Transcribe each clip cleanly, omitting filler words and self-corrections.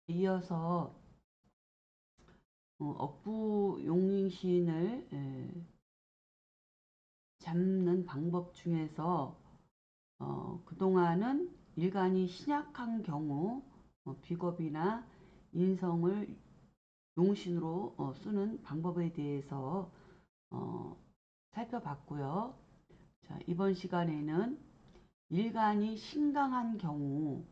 이어서 억부 용신을 잡는 방법 중에서 그동안은 일간이 신약한 경우 비겁이나 인성을 용신으로 쓰는 방법에 대해서 살펴봤고요. 자, 이번 시간에는 일간이 신강한 경우에는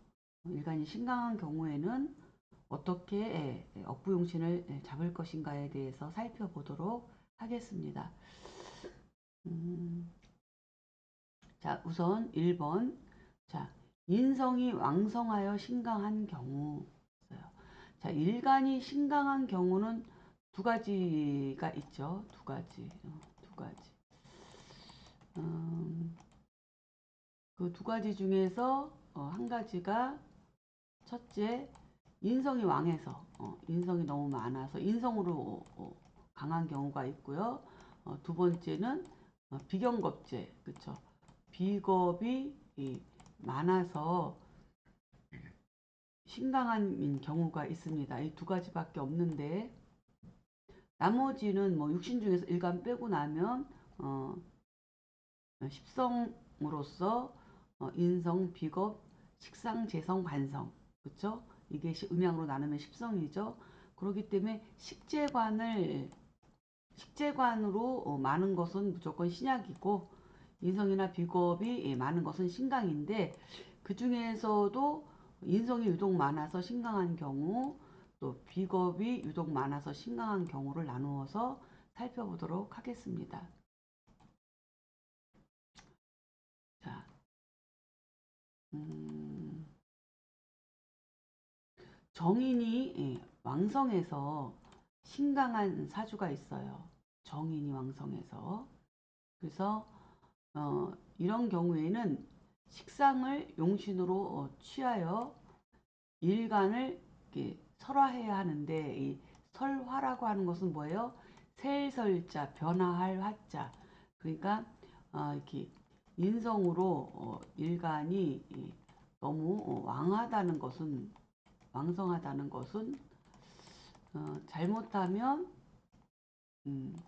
어떻게 억부용신을 잡을 것인가에 대해서 살펴보도록 하겠습니다. 자, 우선 1번. 자, 인성이 왕성하여 신강한 경우. 자, 일간이 신강한 경우는 두 가지가 있죠. 두 가지. 두 가지. 그 두 가지 중에서 한 가지가 첫째, 인성이 왕해서 인성이 너무 많아서 인성으로 강한 경우가 있고요. 두 번째는 비경겁제, 그쵸? 비겁이 많아서 신강한 경우가 있습니다. 이 두 가지밖에 없는데 나머지는 뭐 육신 중에서 일간 빼고 나면 십성으로서 인성, 비겁, 식상, 재성, 관성, 그쵸? 이게 음양으로 나누면 십성이죠. 그렇기 때문에 식재관으로 많은 것은 무조건 신약이고 인성이나 비겁이 많은 것은 신강인데 그 중에서도 인성이 유독 많아서 신강한 경우 또 비겁이 유독 많아서 신강한 경우를 나누어서 살펴보도록 하겠습니다. 자, 정인이 왕성해서 신강한 사주가 있어요. 정인이 왕성해서. 그래서 이런 경우에는 식상을 용신으로 취하여 일간을 설화해야 하는데 이 설화라고 하는 것은 뭐예요? 셀설자, 변화할 화자. 그러니까 이렇게 인성으로 일간이 너무 왕성하다는 것은 잘못하면 음,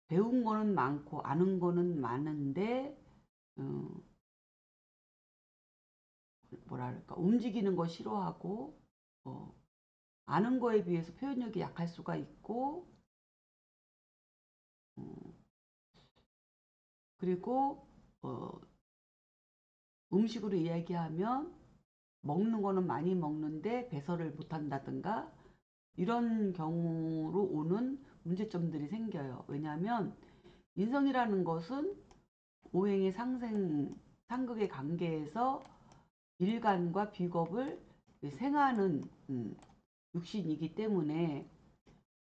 배운 거는 많고 아는 거는 많은데 어, 뭐랄까 움직이는 거 싫어하고 어, 아는 거에 비해서 표현력이 약할 수가 있고 어, 그리고 음식으로 이야기하면 먹는 거는 많이 먹는데 배설을 못한다든가 이런 경우로 오는 문제점들이 생겨요. 왜냐하면 인성이라는 것은 오행의 상극의 관계에서 일간과 비겁을 생하는 육신이기 때문에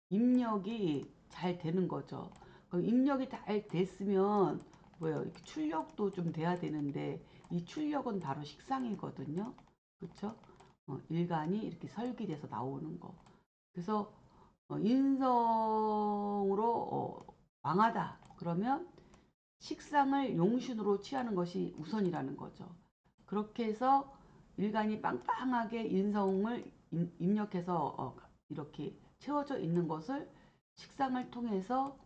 입력이 잘 되는 거죠. 그럼 입력이 잘 됐으면 뭐예요? 이렇게 출력도 좀 돼야 되는데 이 출력은 바로 식상이거든요. 그렇죠? 일간이 이렇게 설계돼서 나오는 거. 그래서 인성으로 왕하다. 그러면 식상을 용신으로 취하는 것이 우선이라는 거죠. 그렇게 해서 일간이 빵빵하게 인성을 입력해서 이렇게 채워져 있는 것을 식상을 통해서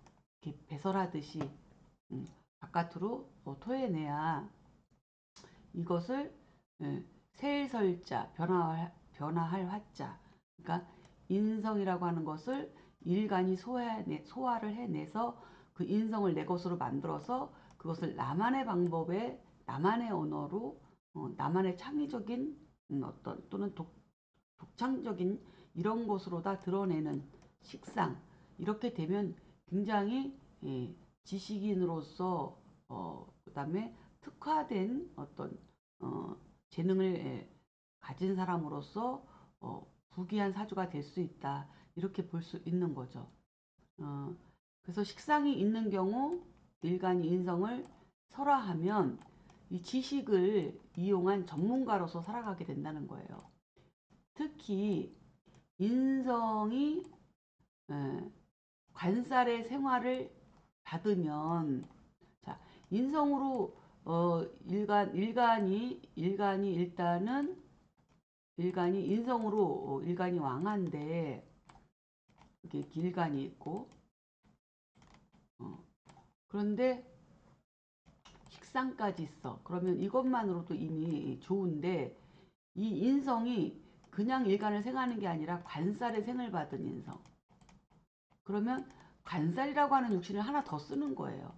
이렇게 배설하듯이 음, 바깥으로 토해내야 이것을 세일설자 변화할 화자 그러니까 인성이라고 하는 것을 일간이 소화를 해내서 그 인성을 내 것으로 만들어서 그것을 나만의 방법에 나만의 언어로 나만의 창의적인 어떤 또는 독창적인 이런 것으로 다 드러내는 식상 이렇게 되면 굉장히 지식인으로서 그다음에 특화된 어떤 어, 재능을 가진 사람으로서 부귀한 사주가 될 수 있다 이렇게 볼 수 있는 거죠. 어, 그래서 식상이 있는 경우 일간이 인성을 설화하면 이 지식을 이용한 전문가로서 살아가게 된다는 거예요. 특히 인성이 에, 관살의 생활을 받으면 자 인성으로 일간이 일단은 일간이 인성으로 일간이 왕한데 이게 길간이 있고 그런데 식상까지 있어. 그러면 이것만으로도 이미 좋은데 이 인성이 그냥 일간을 생하는 게 아니라 관살의 생을 받은 인성. 그러면 관살이라고 하는 육신을 하나 더 쓰는 거예요.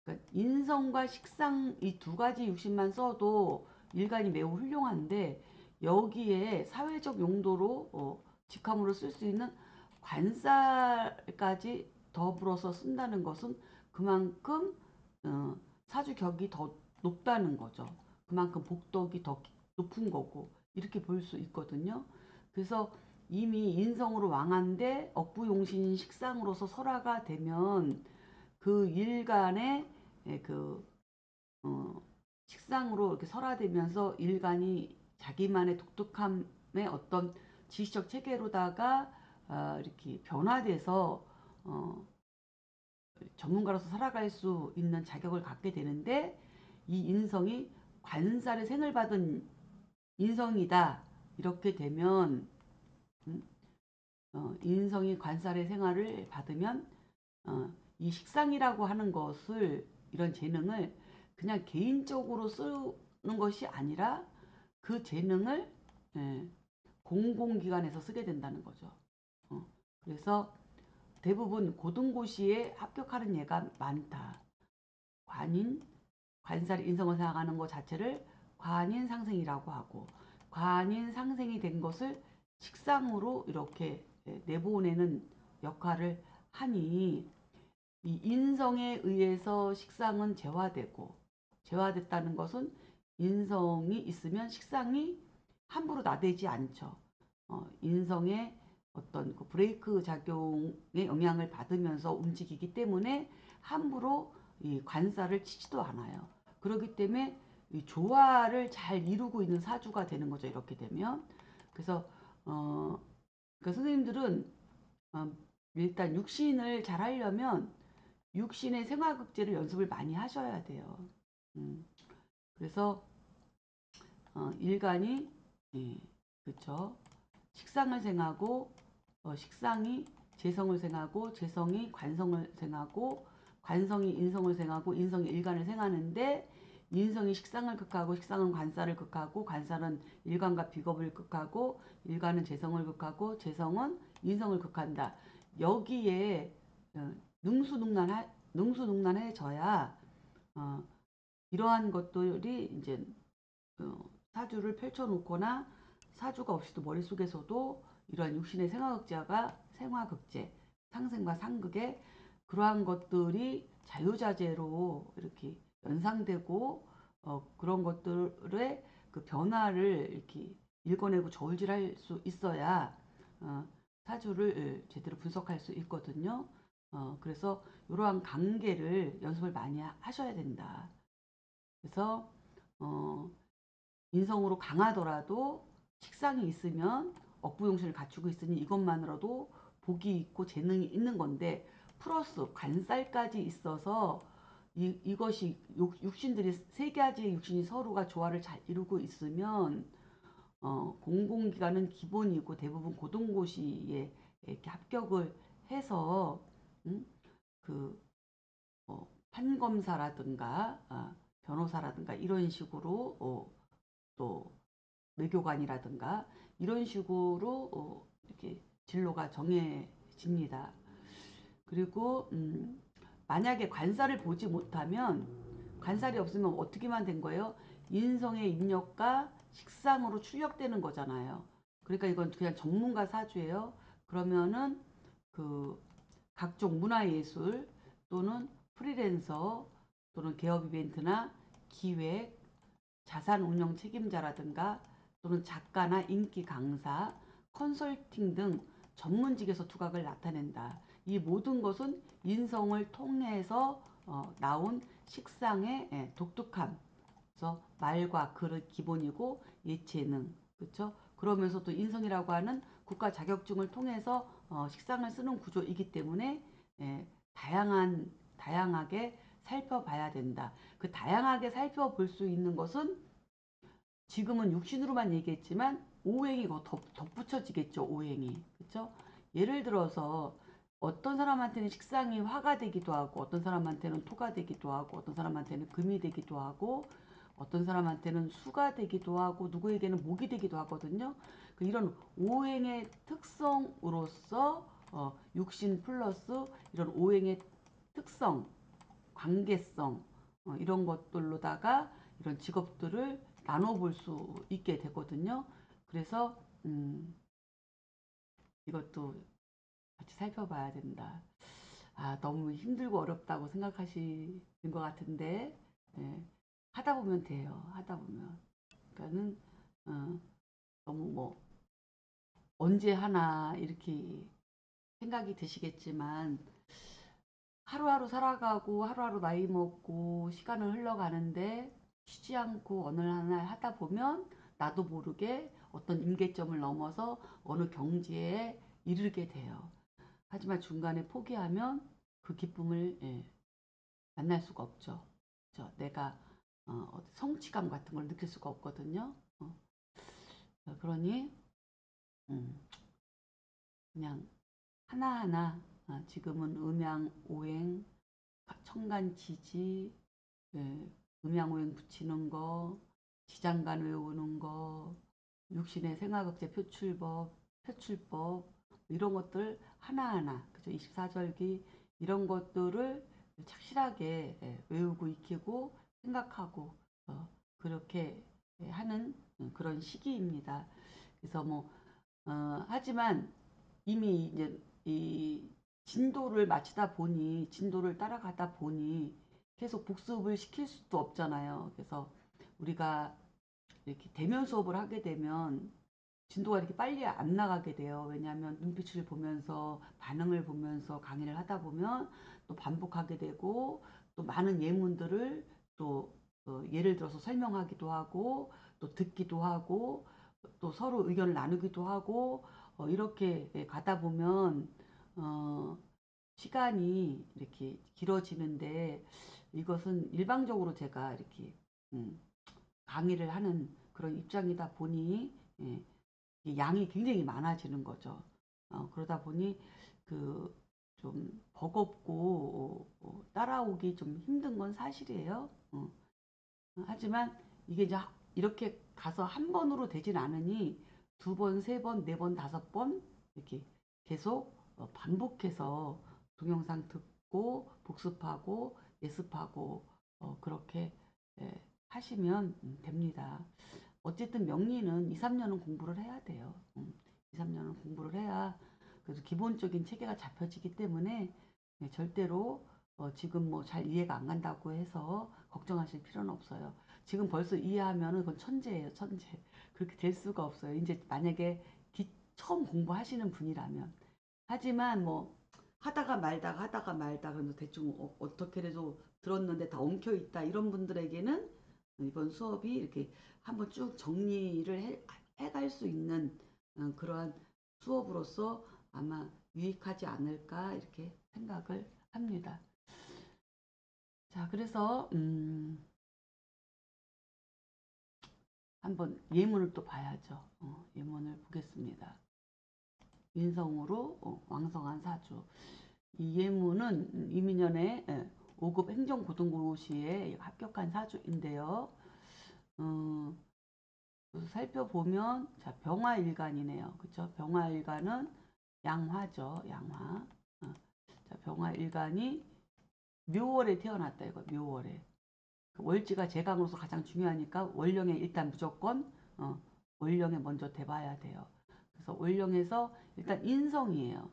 그러니까 인성과 식상 이 두 가지 육신만 써도 일간이 매우 훌륭한데 여기에 사회적 용도로 직함으로 쓸 수 있는 관살까지 더불어서 쓴다는 것은 그만큼 어, 사주격이 더 높다는 거죠. 그만큼 복덕이 더 높은 거고 이렇게 볼 수 있거든요. 그래서 이미 인성으로 왕한데 억부용신 식상으로서 설화가 되면 그 일간의 그 식상으로 이렇게 설화되면서 일간이 자기만의 독특함의 어떤 지시적 체계로다가 이렇게 변화돼서 어, 전문가로서 살아갈 수 있는 자격을 갖게 되는데 이 인성이 관살의 생을 받은 인성이다. 이렇게 되면 인성이 관살의 생활을 받으면 이 식상이라고 하는 것을 이런 재능을 그냥 개인적으로 쓰는 것이 아니라 그 재능을 예, 공공기관에서 쓰게 된다는 거죠. 그래서 대부분 고등고시에 합격하는 예가 많다. 관인, 관살 인성을 생각하는 것 자체를 관인 상생이라고 하고 관인 상생이 된 것을 식상으로 이렇게 내보내는 역할을 하니 이 인성에 의해서 식상은 재화되고 재화됐다는 것은 인성이 있으면 식상이 함부로 나대지 않죠. 인성의 어떤 그 브레이크 작용의 영향을 받으면서 움직이기 때문에 함부로 이 관살을 치지도 않아요. 그렇기 때문에 이 조화를 잘 이루고 있는 사주가 되는 거죠. 이렇게 되면. 그래서 그러니까 선생님들은 어, 일단 육신을 잘 하려면 육신의 생화극제를 연습을 많이 하셔야 돼요. 그래서 일간이 예, 그렇죠. 식상을 생하고 식상이 재성을 생하고 재성이 관성을 생하고 관성이 인성을 생하고 인성이 일간을 생하는데 인성이 식상을 극하고 식상은 관살을 극하고 관살은 일간과 비겁을 극하고 일간은 재성을 극하고 재성은 인성을 극한다. 여기에 능수능란해져야 이러한 것들이 이제 사주를 펼쳐놓거나 사주가 없이도 머릿속에서도 이러한 육신의 생화극제, 상생과 상극의 그러한 것들이 자유자재로 이렇게 연상되고 그런 것들의 그 변화를 이렇게 읽어내고 저울질할 수 있어야 사주를 제대로 분석할 수 있거든요. 그래서 이러한 관계를 연습을 많이 하셔야 된다. 그래서 어, 인성으로 강하더라도 식상이 있으면 억부용신을 갖추고 있으니 이것만으로도 복이 있고 재능이 있는 건데 플러스 관살까지 있어서 이것이 육신들이 세 가지의 육신이 서로가 조화를 잘 이루고 있으면 공공기관은 기본이고 대부분 고등고시에 이렇게 합격을 해서 그 판검사라든가 변호사라든가 이런 식으로 또 외교관이라든가 이런 식으로 이렇게 진로가 정해집니다. 그리고 만약에 관살을 보지 못하면 관살이 없으면 어떻게만 된 거예요? 인성의 입력과 식상으로 출력되는 거잖아요. 그러니까 이건 그냥 전문가 사주예요. 그러면은 그 각종 문화예술 또는 프리랜서 또는 개업 이벤트나 기획, 자산 운영 책임자라든가 또는 작가나 인기 강사, 컨설팅 등 전문직에서 두각을 나타낸다. 이 모든 것은 인성을 통해서 나온 식상의 독특함. 그래서 말과 글의 기본이고 예체능. 그렇죠? 그러면서 또 인성이라고 하는 국가 자격증을 통해서 식상을 쓰는 구조이기 때문에 다양하게 살펴봐야 된다. 그 다양하게 살펴볼 수 있는 것은 지금은 육신으로만 얘기했지만 오행이 덧붙여지겠죠. 오행이. 그렇죠? 예를 들어서 어떤 사람한테는 식상이 화가 되기도 하고 어떤 사람한테는 토가 되기도 하고 어떤 사람한테는 금이 되기도 하고 어떤 사람한테는 수가 되기도 하고 누구에게는 목이 되기도 하거든요. 이런 오행의 특성으로서 육신 플러스 이런 오행의 특성, 관계성 이런 것들로다가 이런 직업들을 나눠볼 수 있게 되거든요. 그래서 이것도 같이 살펴봐야 된다. 아, 너무 힘들고 어렵다고 생각하시는 것 같은데 예, 하다 보면 돼요. 하다 보면. 그러니까는 너무 뭐 언제 하나 이렇게 생각이 드시겠지만 하루하루 살아가고 하루하루 나이 먹고 시간을 흘러가는데 쉬지 않고 어느 날 하다 보면 나도 모르게 어떤 임계점을 넘어서 어느 경지에 이르게 돼요. 하지만 중간에 포기하면 그 기쁨을 만날 수가 없죠. 그렇죠? 내가 성취감 같은 걸 느낄 수가 없거든요. 그러니 음, 그냥 하나하나 지금은 음양 오행, 청간 지지, 음양오행 붙이는 거, 지장간 외우는 거, 육신의 생화극제 표출법 이런 것들 하나하나 그죠? 24절기 이런 것들을 착실하게 외우고 익히고 생각하고 그렇게 하는 그런 시기입니다. 그래서 뭐 하지만 이미 이제 이 진도를 마치다 보니 진도를 따라가다 보니 계속 복습을 시킬 수도 없잖아요. 그래서 우리가 이렇게 대면 수업을 하게 되면 진도가 이렇게 빨리 안 나가게 돼요. 왜냐하면 눈빛을 보면서 반응을 보면서 강의를 하다 보면 또 반복하게 되고 또 많은 예문들을 또 예를 들어서 설명하기도 하고 또 듣기도 하고 또 서로 의견을 나누기도 하고 이렇게 가다 보면 어, 시간이 이렇게 길어지는데 이것은 일방적으로 제가 이렇게 음, 강의를 하는 그런 입장이다 보니 예, 양이 굉장히 많아지는 거죠. 그러다 보니 그 좀 버겁고 따라오기 좀 힘든 건 사실이에요. 하지만 이게 이제 이렇게 가서 한 번으로 되진 않으니 두 번, 세 번, 네 번, 다섯 번 이렇게 계속 반복해서 동영상 듣고 복습하고 예습하고 그렇게 하시면 됩니다. 어쨌든 명리는 2, 3년은 공부를 해야 돼요. 2, 3년은 공부를 해야 그래서 기본적인 체계가 잡혀지기 때문에 절대로 지금 뭐 잘 이해가 안 간다고 해서 걱정하실 필요는 없어요. 지금 벌써 이해하면은 그건 천재예요, 천재. 그렇게 될 수가 없어요. 이제 만약에 처음 공부하시는 분이라면. 하지만 뭐 하다가 말다가 그러면서 대충 어떻게라도 들었는데 다 엉켜 있다 이런 분들에게는 이번 수업이 이렇게 한번 쭉 정리를 해갈 수 있는 그러한 수업으로서 아마 유익하지 않을까 이렇게 생각을 합니다. 자, 그래서 한번 예문을 또 봐야죠. 예문을 보겠습니다. 인성으로 왕성한 사주. 이 예문은 이민년의 5급 행정고등고시에 합격한 사주인데요. 어, 살펴보면 자 병화일간이네요. 그쵸? 병화일간은 양화죠. 양화. 자 병화일간이 묘월에 태어났다 이거 묘월에. 그 월지가 제강으로서 가장 중요하니까 월령에 일단 무조건 월령에 먼저 대봐야 돼요. 그래서 월령에서 일단 인성이에요.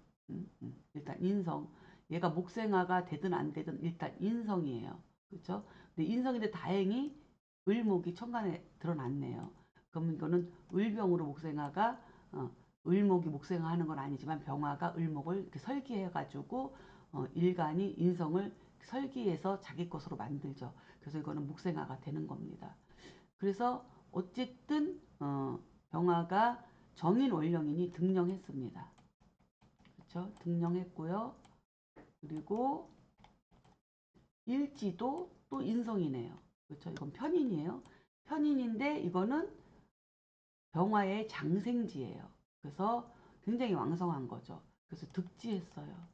일단 인성. 얘가 목생화가 되든 안 되든 일단 인성이에요. 그렇죠? 근데 인성인데 다행히 을목이 천간에 드러났네요. 그럼 이거는 을병으로 목생화가 을목이 목생화 하는 건 아니지만 병화가 을목을 이렇게 설계해가지고 일간이 인성을 설계해서 자기 것으로 만들죠. 그래서 이거는 목생화가 되는 겁니다. 그래서 어쨌든 병화가 정인 원령이니 등령했습니다. 그렇죠? 등령했고요. 그리고 일지도 또 인성이네요. 그렇죠? 이건 편인이에요. 편인인데 이거는 병화의 장생지예요. 그래서 굉장히 왕성한 거죠. 그래서 득지했어요.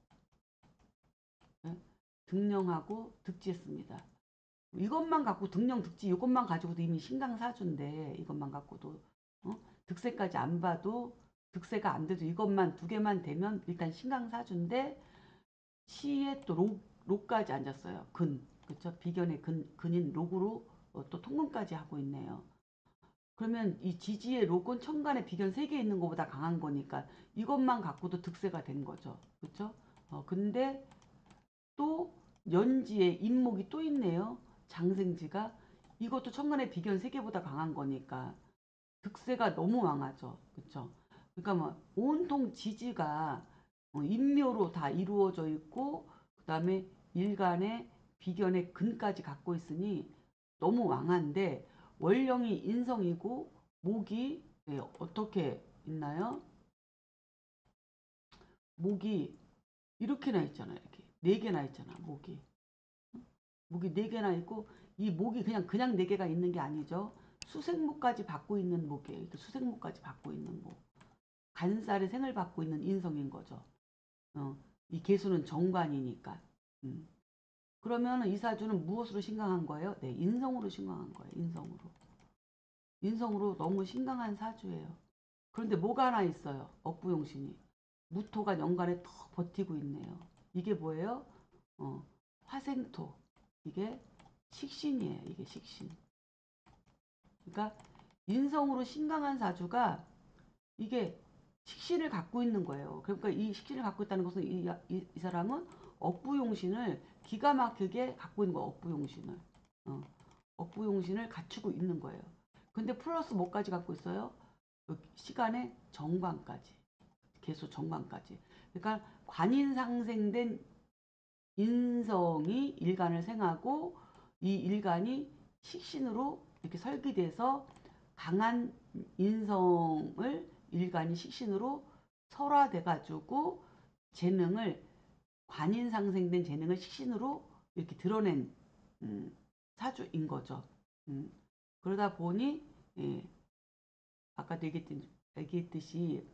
네? 등령하고 득지했습니다. 이것만 갖고 등령 득지 이것만 가지고도 이미 신강사주인데 이것만 갖고도 득세까지 안 봐도 득세가 안 돼도 이것만 두 개만 되면 일단 신강사주인데 시에 또 록까지 앉았어요. 그렇죠? 비견의 근인 록으로 또 통근까지 하고 있네요. 그러면 이 지지의 록은 천간에 비견 3개 있는 것보다 강한 거니까 이것만 갖고도 득세가 된 거죠. 그렇죠? 근데 또 연지에 인목이 또 있네요. 장생지가. 이것도 천간에 비견 3개보다 강한 거니까 득세가 너무 왕하죠. 그렇죠? 그러니까 뭐 온통 지지가 인묘로 다 이루어져 있고 그다음에 일간에 비견의 근까지 갖고 있으니 너무 왕한데 월령이 인성이고 목이 어떻게 있나요? 목이 이렇게나 있잖아요. 이렇게 4개나 있잖아. 목이 4개나 있고 이 목이 그냥 4개가 있는 게 아니죠. 수생목까지 받고 있는 목이에요. 이렇게 수생목까지 받고 있는 목. 간살의 생을 받고 있는 인성인 거죠. 이 개수는 정관이니까. 음. 그러면 이 사주는 무엇으로 신강한 거예요? 네, 인성으로 신강한 거예요. 인성으로. 인성으로 너무 신강한 사주예요. 그런데 뭐가 하나 있어요. 억부용신이. 무토가 연간에 더 버티고 있네요. 이게 뭐예요? 어, 화생토. 이게 식신이에요. 이게 식신. 그러니까 인성으로 신강한 사주가 이게 식신을 갖고 있는 거예요. 그러니까 이 식신을 갖고 있다는 것은 이 사람은 억부용신을 기가 막히게 갖고 있는 거예요. 억부용신을. 어, 억부용신을 갖추고 있는 거예요. 근데 플러스 뭐까지 갖고 있어요? 시간의 정관까지. 개수 정관까지. 그러니까 관인상생된 인성이 일간을 생하고 이 일간이 식신으로 이렇게 설계돼서 강한 인성을 일간이 식신으로 설화돼 가지고 재능을 관인상생된 재능을 식신으로 이렇게 드러낸 사주인 거죠. 음, 그러다 보니 예, 아까도 얘기했듯이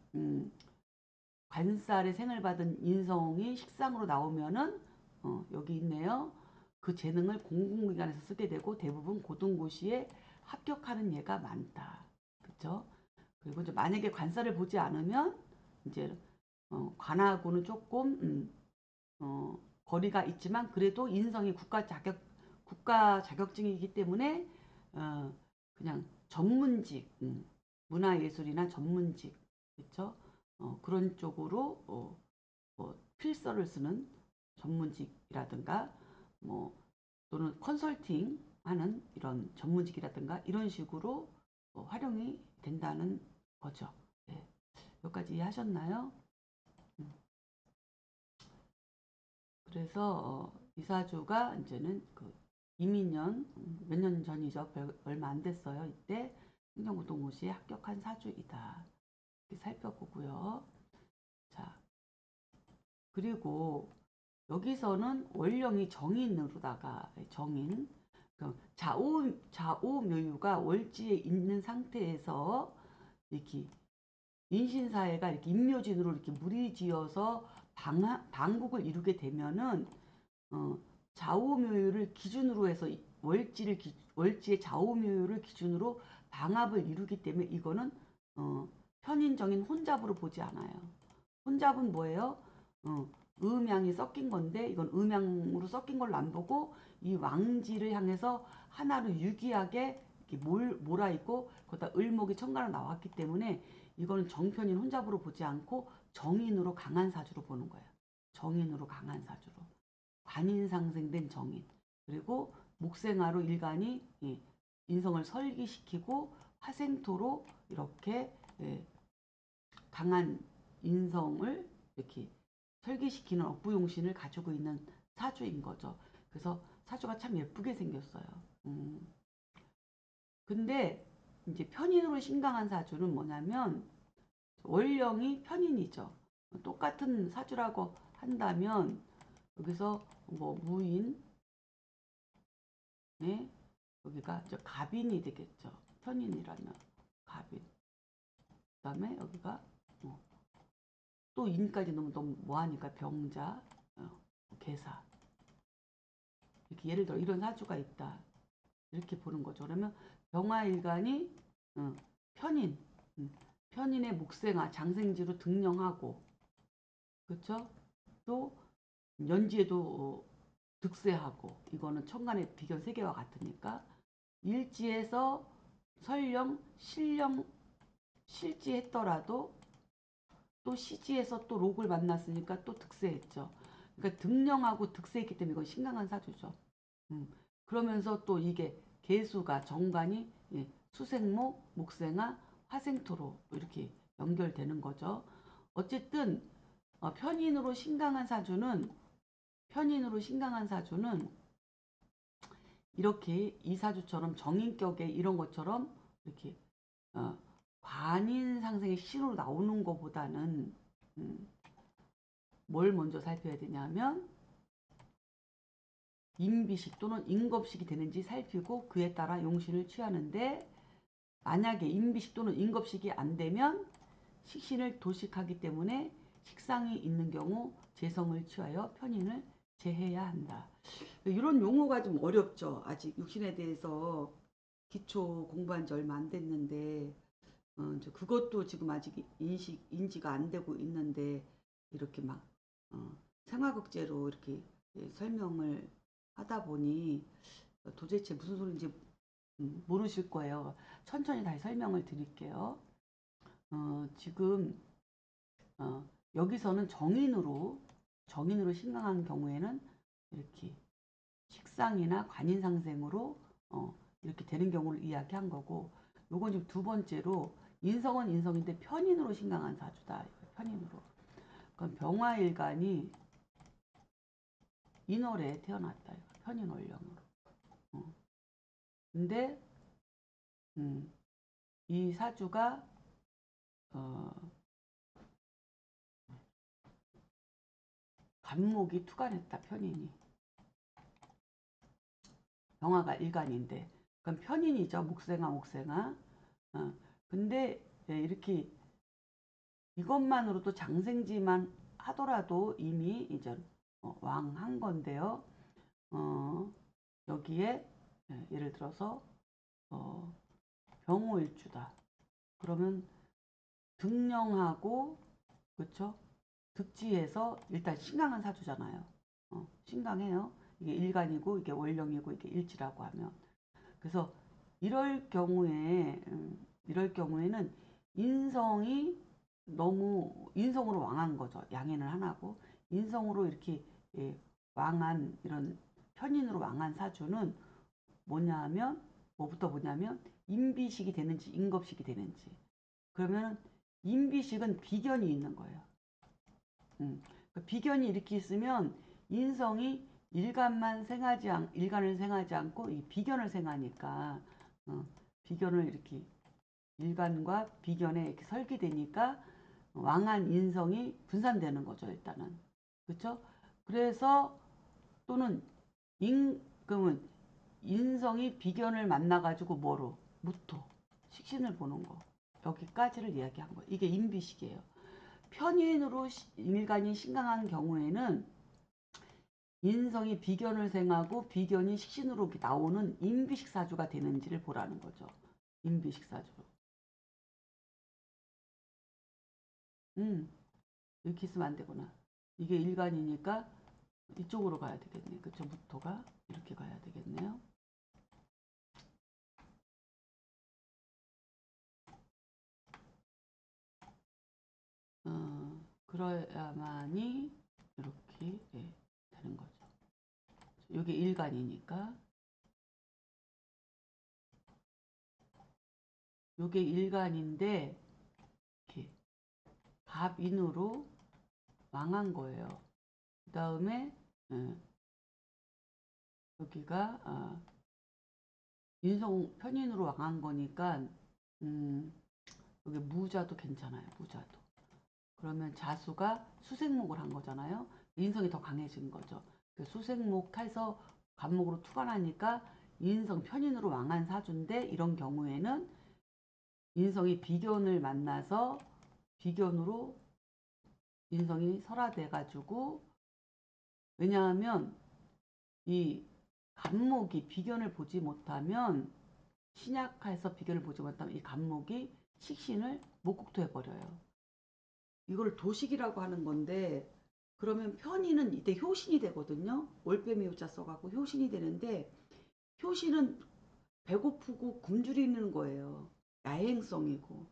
관살의 생을 받은 인성이 식상으로 나오면은 여기 있네요. 그 재능을 공공기관에서 쓰게 되고 대부분 고등고시에 합격하는 예가 많다. 그렇죠? 그리고 이제 만약에 관살을 보지 않으면 이제 관하고는 조금 거리가 있지만 그래도 인성이 국가 자격증이기 때문에 어, 그냥 전문직 문화예술이나 전문직 그렇죠? 그런 쪽으로 뭐 필서를 쓰는 전문직이라든가 뭐 또는 컨설팅 하는 이런 전문직이라든가 이런 식으로 활용이 된다는 거죠. 네. 여기까지 이해하셨나요? 음. 그래서 이사주가 이제는 그 이민년 몇 년 전이죠. 얼마 안 됐어요. 이때 행정고등고시에 합격한 사주이다. 이렇게 살펴보고요. 자, 그리고 여기서는 월령이 정인으로다가 정인 좌우묘유가 월지에 있는 상태에서 이렇게 인신사회가 이렇게 인묘진으로 이렇게 무리지어서 방국을 이루게 되면은 어, 좌우묘유를 기준으로 해서 월지의 좌우묘유를 기준으로 방합을 이루기 때문에 이거는 편인정인 혼잡으로 보지 않아요. 혼잡은 뭐예요? 음양이 섞인 건데 이건 음양으로 섞인 걸로 안 보고 이 왕지를 향해서 하나로 유기하게 이렇게 몰아 있고 거기다 을목이 천간으로 나왔기 때문에 이거는 정편인 혼잡으로 보지 않고 정인으로 강한 사주로 보는 거예요. 정인으로 강한 사주로. 관인상생된 정인. 그리고 목생화로 일간이 인성을 설기시키고 화생토로 이렇게 강한 인성을 이렇게 설계시키는 억부용신을 가지고 있는 사주인 거죠. 그래서 사주가 참 예쁘게 생겼어요. 근데 이제 편인으로 신강한 사주는 뭐냐면 월령이 편인이죠. 똑같은 사주라고 한다면 여기서 뭐 무인, 네? 여기가 갑인이 되겠죠. 편인이라면 갑인. 다음에 여기가 또 인까지 너무 뭐하니까 병자, 계사. 이렇게 예를 들어 이런 사주가 있다. 이렇게 보는 거죠. 그러면 병화일간이 편인, 편인의 목생화, 장생지로 등령하고, 그쵸? 또 연지에도 득세하고, 이거는 천간의 비견 세계와 같으니까 일지에서 설령, 실령, 실지했더라도 또 시지에서 또 록을 만났으니까 또 득세했죠. 그러니까 등령하고 득세했기 때문에 이건 신강한 사주죠. 그러면서 또 이게 계수가 정관이 수생목, 목생화, 화생토로 이렇게 연결되는 거죠. 어쨌든 편인으로 신강한 사주는 이렇게 이 사주처럼 정인격의 이런 것처럼 이렇게 관인 상생의 신으로 나오는 것보다는 뭘 먼저 살펴야 되냐면 임비식 또는 임겁식이 되는지 살피고 그에 따라 용신을 취하는데, 만약에 임비식 또는 임겁식이 안 되면 식신을 도식하기 때문에 식상이 있는 경우 재성을 취하여 편인을 제해야 한다. 이런 용어가 좀 어렵죠. 아직 육신에 대해서 기초 공부한 지 얼마 안 됐는데 그것도 지금 아직 인지가 안 되고 있는데 이렇게 막 생화극제로 이렇게 설명을 하다 보니 도대체 무슨 소리인지 모르실 거예요. 천천히 다시 설명을 드릴게요. 지금 여기서는 정인으로 신강한 경우에는 이렇게 식상이나 관인상생으로 이렇게 되는 경우를 이야기한 거고, 요건 지금 두 번째로 인성은 인성인데 편인으로 신강한 사주다. 편인으로. 그럼 병화일간이 인월에 태어났다. 편인월령으로. 근데 이 사주가 간목이 투간했다. 편인이. 병화가 일간인데 그럼 편인이죠. 목생화. 근데 이렇게 이것만으로도 장생지만 하더라도 이미 이제 왕한 건데요. 여기에 예를 들어서 병호일주다. 그러면 등령하고, 그쵸? 득지에서 일단 신강한 사주잖아요. 신강해요. 이게 일간이고 이게 월령이고 이게 일지라고 하면. 그래서 이럴 경우에는 인성이 너무 인성으로 왕한 거죠. 양해는 하나고 인성으로 이렇게 왕한 이런 편인으로 왕한 사주는 뭐부터 보냐면 임비식이 되는지 임겁식이 되는지. 그러면 임비식은 비견이 있는 거예요. 비견이 이렇게 있으면 인성이 일간을 생하지 않고 이 비견을 생하니까 비견을 이렇게 일간과 비견에 이렇게 설계되니까 왕한 인성이 분산되는 거죠. 일단은 그렇죠. 그래서 또는 그러면 인성이 비견을 만나가지고 뭐로 무토 식신을 보는 거, 여기까지를 이야기한 거예요. 이게 임비식이에요. 편인으로 일간이 신강한 경우에는 인성이 비견을 생하고 비견이 식신으로 나오는 임비식 사주가 되는지를 보라는 거죠. 임비식 사주. 이렇게 있으면 안 되구나. 이게 일간이니까 이쪽으로 가야 되겠네. 그쵸? 무토가 이렇게 가야 되겠네요. 그래야만이 이렇게 되는 거죠. 이게 일간이니까 이게 일간인데 이렇게 갑인으로 왕한 거예요. 그 다음에 여기가 인성 편인으로 왕한 거니까 여기 무자도 괜찮아요. 무자도. 그러면 자수가 수생목을 한 거잖아요. 인성이 더 강해진 거죠. 그 수생목해서 간목으로 투관하니까 인성 편인으로 왕한 사주인데 이런 경우에는 인성이 비견을 만나서 비견으로 인성이 설화돼 가지고, 왜냐하면 이 간목이 비견을 보지 못하면, 신약해서 비견을 보지 못하면 이 간목이 식신을 목국토해 버려요. 이걸 도식이라고 하는 건데, 그러면 편인은 이때 효신이 되거든요. 올빼미 요자 써갖고 효신이 되는데, 효신은 배고프고 굶주리는 거예요. 야행성이고.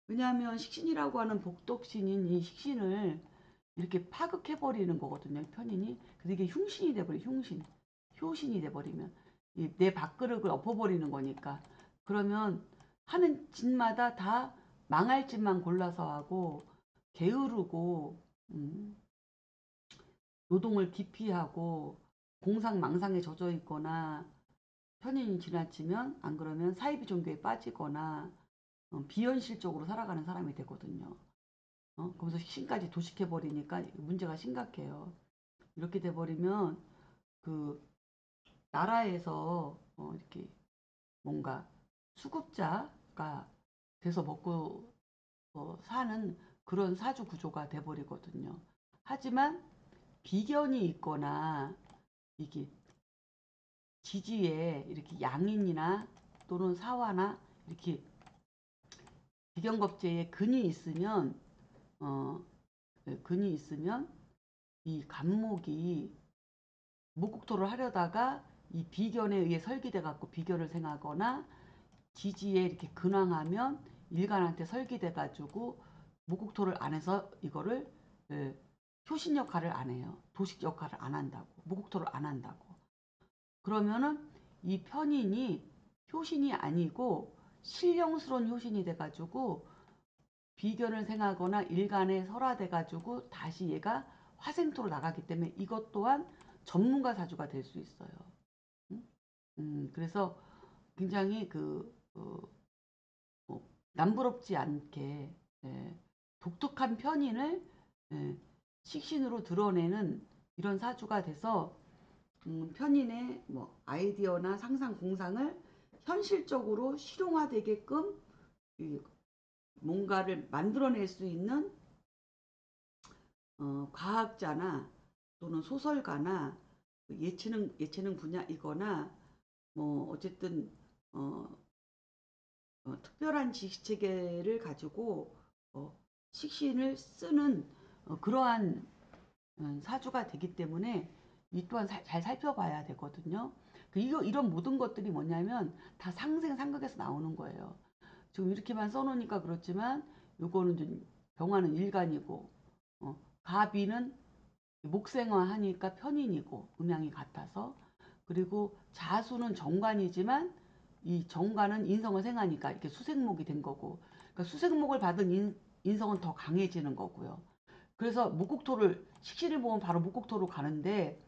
왜냐하면 식신이라고 하는 복덕신인 이 식신을 이렇게 파극해버리는 거거든요. 편인이. 그래서 이게 흉신이 돼버려. 흉신. 효신이 돼버리면 내 밥그릇을 엎어버리는 거니까. 그러면 하는 짓마다 다 망할 짓만 골라서 하고, 게으르고, 노동을 기피하고, 공상망상에 젖어 있거나, 편인이 지나치면 안 그러면 사이비 종교에 빠지거나, 비현실적으로 살아가는 사람이 되거든요. 그러면서 신까지 도식해버리니까 문제가 심각해요. 이렇게 돼버리면 그 나라에서 이렇게 뭔가 수급자가 돼서 먹고 사는 그런 사주 구조가 돼버리거든요. 하지만 비견이 있거나 이게 지지에 이렇게 양인이나 또는 사화나 이렇게 비견겁제에 근이 있으면 근이 있으면 이 간목이 목국토를 하려다가 이 비견에 의해 설기돼 갖고 비견을 생하거나, 지지에 이렇게 근황하면 일간한테 설기돼 가지고 목국토를 안 해서 이거를 효신 역할을 안 해요. 도식 역할을 안 한다고. 목국토를 안 한다고. 그러면은 이 편인이 효신이 아니고 신령스러운 효신이 돼 가지고 비견을 생하거나 일간에 설화돼 가지고 다시 얘가 화생토로 나가기 때문에 이것 또한 전문가 사주가 될 수 있어요. 그래서 굉장히 남부럽지 않게, 독특한 편인을 식신으로 드러내는 이런 사주가 돼서, 편인의 뭐 아이디어나 상상 공상을 현실적으로 실용화되게끔 뭔가를 만들어낼 수 있는 과학자나 또는 소설가나 예체능 분야이거나, 뭐 어쨌든 특별한 지식 체계를 가지고 식신을 쓰는 그러한 사주가 되기 때문에 이 또한 잘 살펴봐야 되거든요. 이런 모든 것들이 뭐냐면 다 상생 상극에서 나오는 거예요. 지금 이렇게만 써놓으니까 그렇지만 요거는 좀 병화는 일간이고, 가비는 목생화하니까 편인이고 음양이 같아서, 그리고 자수는 정관이지만 이 정관은 인성을 생하니까 이렇게 수생목이 된 거고, 그러니까 수생목을 받은 인성은 더 강해지는 거고요. 그래서 목국토를 식신을 보면 바로 목국토로 가는데,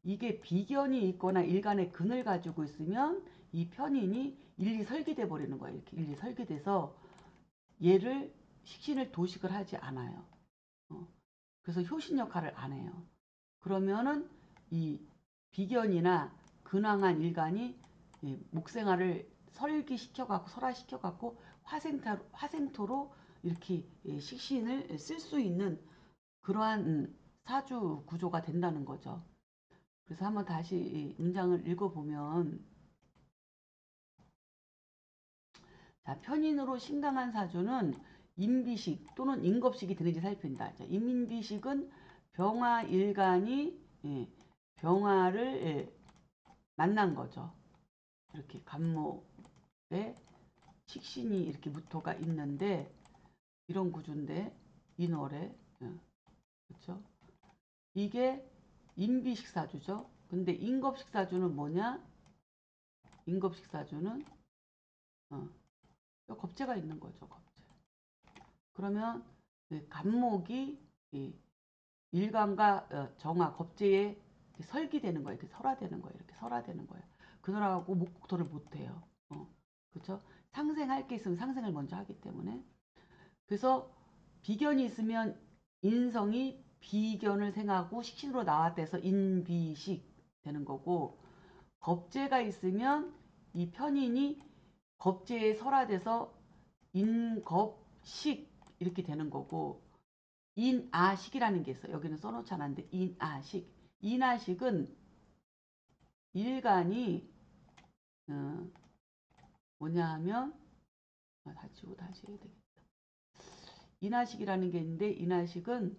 이게 비견이 있거나 일간의 근을 가지고 있으면 이 편인이 일리 설기돼 버리는 거예요. 이렇게 일리 설기돼서 얘를 식신을 도식을 하지 않아요. 그래서 효신 역할을 안 해요. 그러면은 이 비견이나 근황한 일간이 목생화를 설기시켜갖고 설화시켜갖고 화생토로 이렇게 식신을 쓸 수 있는 그러한 사주 구조가 된다는 거죠. 그래서 한번 다시 문장을 읽어보면, 자, 편인으로 신강한 사주는 임비식 또는 임겁식이 되는지 살핀다. 자, 임비식은 병화일간이 병화를 만난 거죠. 이렇게 간목에 식신이 이렇게 무토가 있는데, 이런 구조인데 인월에, 그렇죠? 이게 임비식 사주죠. 근데 임겁식 사주는 뭐냐? 임겁식 사주는 겁재가 있는 거죠. 겁재. 그러면 간목이 일간과 정화 겁재에 설기되는 거예요. 이렇게 설화되는 거예요. 이렇게 설화되는 거예요. 그러라고 목국토를 못해요. 그렇죠? 상생할 게 있으면 상생을 먼저 하기 때문에. 그래서 비견이 있으면 인성이 비견을 생하고 식신으로 나왔대서 인비식 되는 거고, 겁재가 있으면 이 편인이 겁재에 설화돼서 인겁식 이렇게 되는 거고, 인아식이라는 게 있어요. 여기는 써놓지 않았는데 인아식. 인아식은 일간이 뭐냐 하면 다시 지고 다시 해야 되겠다. 인아식이라는 게 있는데 인아식은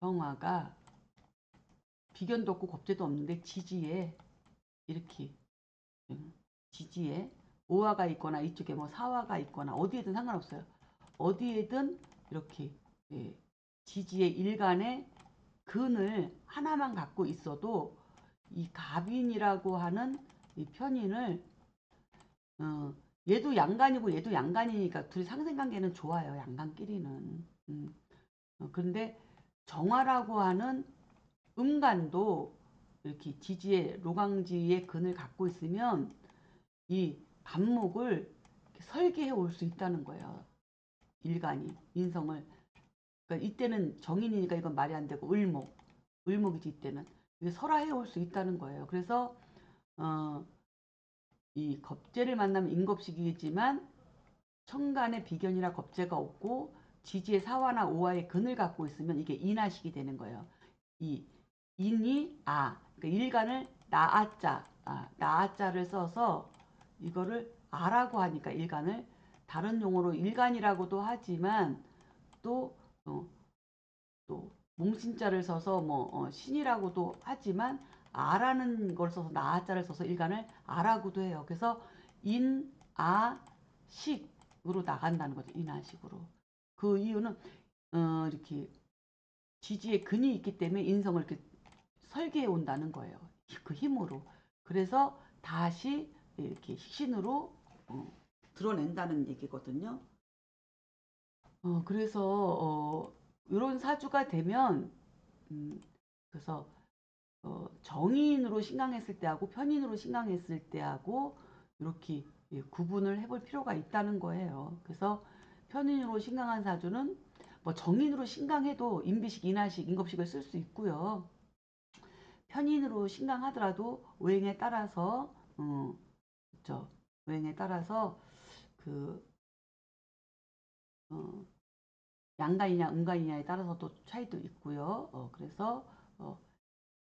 정화가 비견도 없고 겁재도 없는데 지지에 이렇게 지지에 오화가 있거나 이쪽에 뭐 사화가 있거나 어디에든 상관없어요. 어디에든 이렇게 예, 지지의 일간의 근을 하나만 갖고 있어도 이 갑인이라고 하는 이 편인을 얘도 양간이고 얘도 양간이니까 둘이 상생관계는 좋아요. 양간끼리는. 그런데 정화라고 하는 음간도 이렇게 지지의 로강지의 근을 갖고 있으면 이 간목을 설계해 올 수 있다는 거예요. 일간이 인성을. 그러니까 이때는 정인이니까 이건 말이 안 되고 을목이지 이때는. 설화해 올 수 있다는 거예요. 그래서 이 겁재를 만나면 인겁식이지만 천간에 비견이나 겁재가 없고 지지의 사화나 오화의 근을 갖고 있으면 이게 인하식이 되는 거예요. 이 인이 그러니까 일간을 나아자를 써서 이거를 아라고 하니까 일간을 다른 용어로 일간이라고도 하지만 또 또 몽신자를 써서 신이라고도 하지만 아라는 걸 써서 나아자를 써서 일간을 아라고도 해요. 그래서 인아식으로 나간다는 거죠. 인아식으로. 그 이유는 이렇게 지지에 근이 있기 때문에 인성을 이렇게 설계해 온다는 거예요. 그 힘으로. 그래서 다시 이렇게 식신으로 드러낸다는 얘기거든요. 그래서 이런 사주가 되면 그래서 정인으로 신강했을 때하고 편인으로 신강했을 때하고 이렇게 구분을 해볼 필요가 있다는 거예요. 그래서 편인으로 신강한 사주는 뭐 정인으로 신강해도 인비식, 인하식, 인겁식을 쓸 수 있고요. 편인으로 신강하더라도 오행에 따라서 그렇죠. 오행에 따라서 그 양간이냐 음간이냐에 따라서도 차이도 있고요. 그래서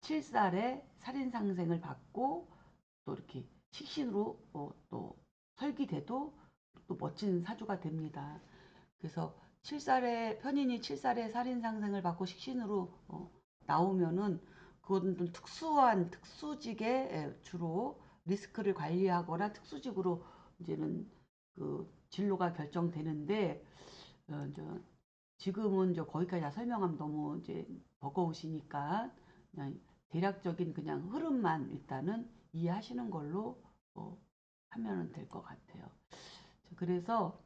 7살에 살인상생을 받고 또 이렇게 식신으로 또 설기돼도 또 멋진 사주가 됩니다. 그래서 7살에 편인이 7살에 살인상생을 받고 식신으로 나오면은 그건 좀 특수한 특수직에 주로 리스크를 관리하거나 특수직으로 이제는 그 진로가 결정되는데 이제 지금은 이제 거기까지 다 설명하면 너무 이제 버거우시니까 그냥 대략적인 그냥 흐름만 일단은 이해하시는 걸로 하면 될 것 같아요. 그래서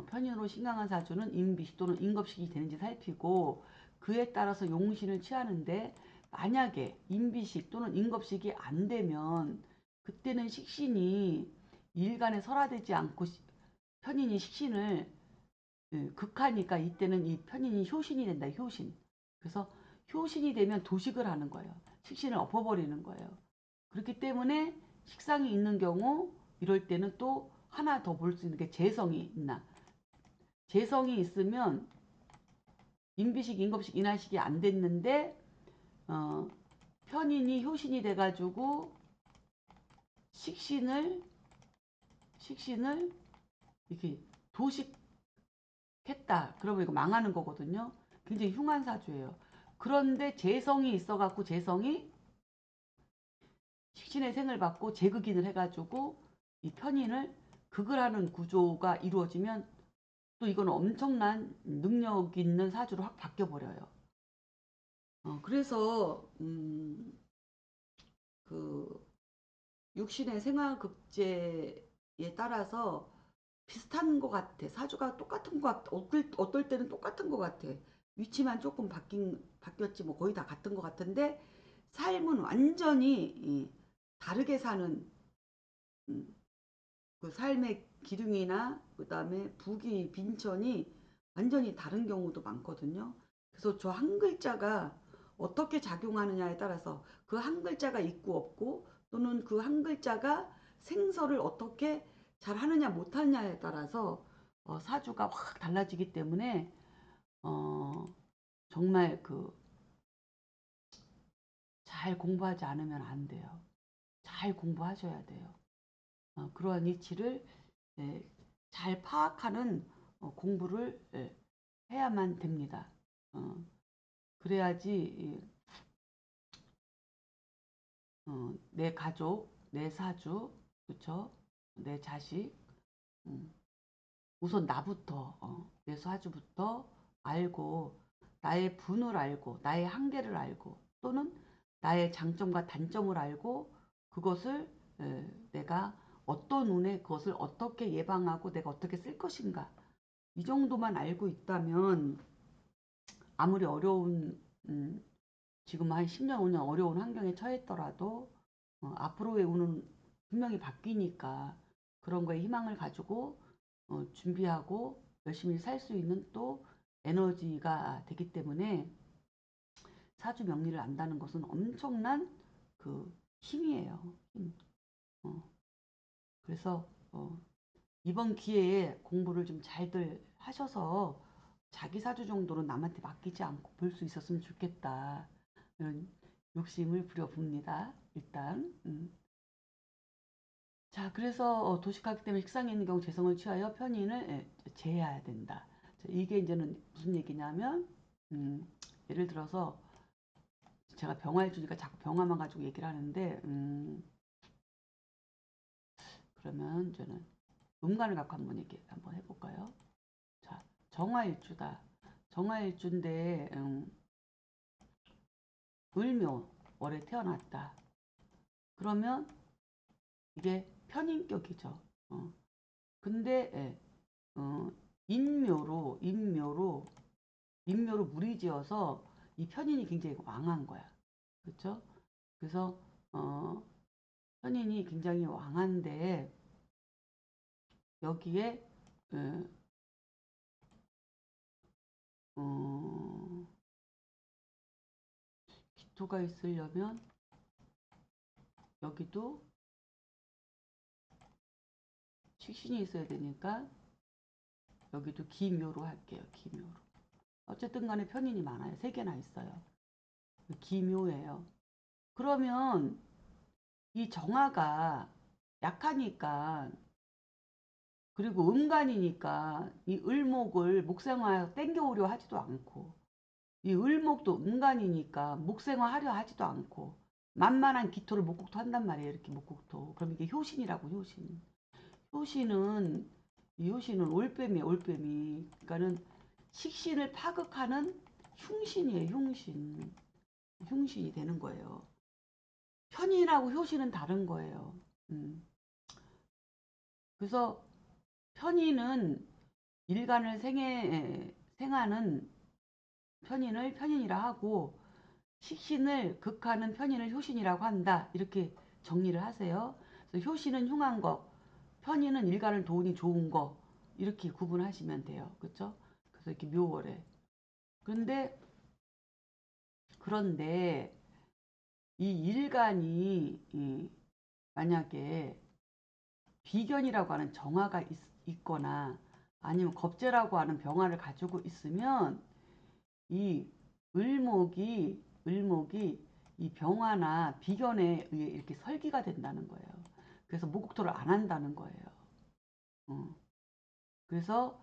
편인으로 신강한 사주는 인비식 또는 인겁식이 되는지 살피고 그에 따라서 용신을 취하는데 만약에 인비식 또는 인겁식이 안 되면 그때는 식신이 일간에 설화되지 않고 편인이 식신을 극하니까 이때는 이 편인이 효신이 된다. 효신. 그래서 효신이 되면 도식을 하는 거예요. 식신을 엎어버리는 거예요. 그렇기 때문에 식상이 있는 경우 이럴 때는 또 하나 더 볼 수 있는 게 재성이 있나. 재성이 있으면 인비식, 인겁식, 인하식이 안 됐는데 편인이 효신이 돼가지고 식신을 이렇게 도식했다. 그러면 이거 망하는 거거든요. 굉장히 흉한 사주예요. 그런데 재성이 있어갖고 재성이 식신의 생을 받고 재극인을 해가지고 이 편인을 극을 하는 구조가 이루어지면 또 이건 엄청난 능력 있는 사주로 확 바뀌어버려요. 그래서 그 육신의 생화급제에 따라서 비슷한 것 같아. 사주가 똑같은 것 같아. 어떨 때는 똑같은 것 같아. 위치만 조금 바뀌었지 뭐 거의 다 같은 것 같은데 삶은 완전히 다르게 사는 그 삶의 기둥이나 그다음에 부기 빈천이 완전히 다른 경우도 많거든요. 그래서 저 한 글자가 어떻게 작용하느냐에 따라서 그 한 글자가 있고 없고 또는 그 한 글자가 생설을 어떻게 잘 하느냐 못하느냐에 따라서 사주가 확 달라지기 때문에 정말 잘 공부하지 않으면 안 돼요. 잘 공부하셔야 돼요. 그러한 이치를 잘 파악하는 공부를 해야만 됩니다. 그래야지 내 가족, 내 사주, 그쵸? 내 자식, 우선 나부터, 내 사주부터 알고, 나의 분을 알고, 나의 한계를 알고, 또는 나의 장점과 단점을 알고, 그것을 내가 어떤 운에 그것을 어떻게 예방하고 내가 어떻게 쓸 것인가. 이 정도만 알고 있다면 아무리 어려운 지금 한 10년, 5년 어려운 환경에 처했더라도 앞으로의 운은 분명히 바뀌니까 그런 거에 희망을 가지고 준비하고 열심히 살 수 있는 또 에너지가 되기 때문에 사주 명리를 안다는 것은 엄청난 힘이에요. 힘. 그래서 이번 기회에 공부를 좀 잘들 하셔서 자기 사주 정도는 남한테 맡기지 않고 볼 수 있었으면 좋겠다. 이런 욕심을 부려봅니다. 일단. 자, 그래서 도식하기 때문에 식상에 있는 경우 재성을 취하여 편인을 제해야 된다. 자, 이게 이제는 무슨 얘기냐면, 예를 들어서 제가 병화일 주니까 자꾸 병화만 가지고 얘기를 하는데, 그러면 저는 음간을 갖고 한번 얘기 한번 해볼까요? 자, 정화일주다. 정화일주인데, 을묘월에 태어났다. 그러면 이게 편인격이죠. 근데 인묘로 무리지어서 이 편인이 굉장히 왕한 거야. 그렇죠? 그래서 편인이 굉장히 왕한데 여기에 어, 기토가 있으려면 여기도 식신이 있어야 되니까 여기도 기묘로 할게요. 기묘로. 어쨌든 간에 편인이 많아요. 3개나 있어요. 기묘예요. 그러면 이 정화가 약하니까 그리고 음간이니까 이 을목을 목생화 땡겨오려 하지도 않고 이 을목도 음간이니까 목생화 하려 하지도 않고 만만한 기토를 목국토 한단 말이에요. 이렇게 목국토. 그럼 이게 효신이라고 효신. 효신은 이 효신은 올빼미에요. 올빼미. 그러니까는 식신을 파극하는 흉신이에요. 흉신. 흉신이 되는 거예요. 편인하고 효신은 다른 거예요. 그래서 편인은 일간을 생하는 편인을 편인이라 하고 식신을 극하는 편인을 효신이라고 한다. 이렇게 정리를 하세요. 그래서 효신은 흉한 거, 편인은 일간을 도우니 좋은 거 이렇게 구분하시면 돼요. 그렇죠? 그래서 이렇게 묘월에. 그런데 이 일간이 만약에 비견이라고 하는 정화가 있거나 아니면 겁재라고 하는 병화를 가지고 있으면 이 을목이 이 병화나 비견에 의해 이렇게 설기가 된다는 거예요. 그래서 모국토를 안 한다는 거예요. 어. 그래서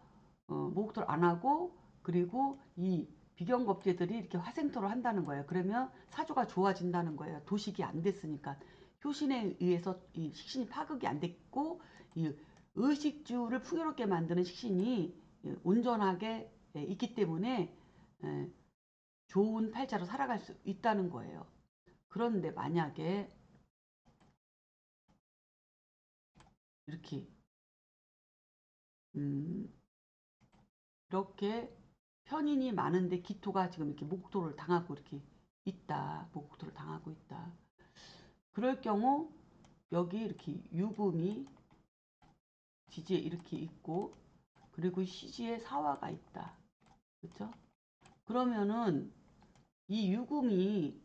모국토를 안 하고 그리고 이 비견겁제들이 이렇게 화생토를 한다는 거예요. 그러면 사주가 좋아진다는 거예요. 도식이 안 됐으니까 효신에 의해서 이 식신이 파극이 안 됐고 이 의식주를 풍요롭게 만드는 식신이 온전하게 있기 때문에 좋은 팔자로 살아갈 수 있다는 거예요. 그런데 만약에 이렇게 음, 이렇게 편인이 많은데 기토가 지금 이렇게 목토를 당하고 이렇게 있다. 목토를 당하고 있다. 그럴 경우 여기 이렇게 유금이 지지에 이렇게 있고 그리고 시지에 사화가 있다. 그렇죠? 그러면은 이 유금이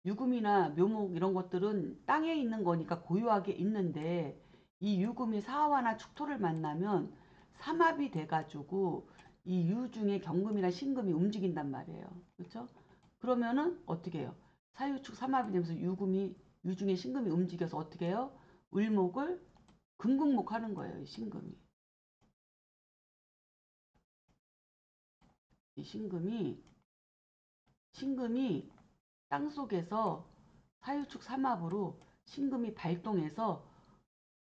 유금이나 묘목 이런 것들은 땅에 있는 거니까 고유하게 있는데 이 유금이 사화나 축토를 만나면 삼합이 돼가지고 이 유 중에 경금이나 신금이 움직인단 말이에요. 그렇죠? 그러면은 어떻게 해요? 사유축 삼합이 되면서 유금이 유 중에 신금이 움직여서 어떻게 해요? 을목을 금극목하는 거예요. 이 신금이. 이 신금이 땅속에서 사유축 삼합으로 신금이 발동해서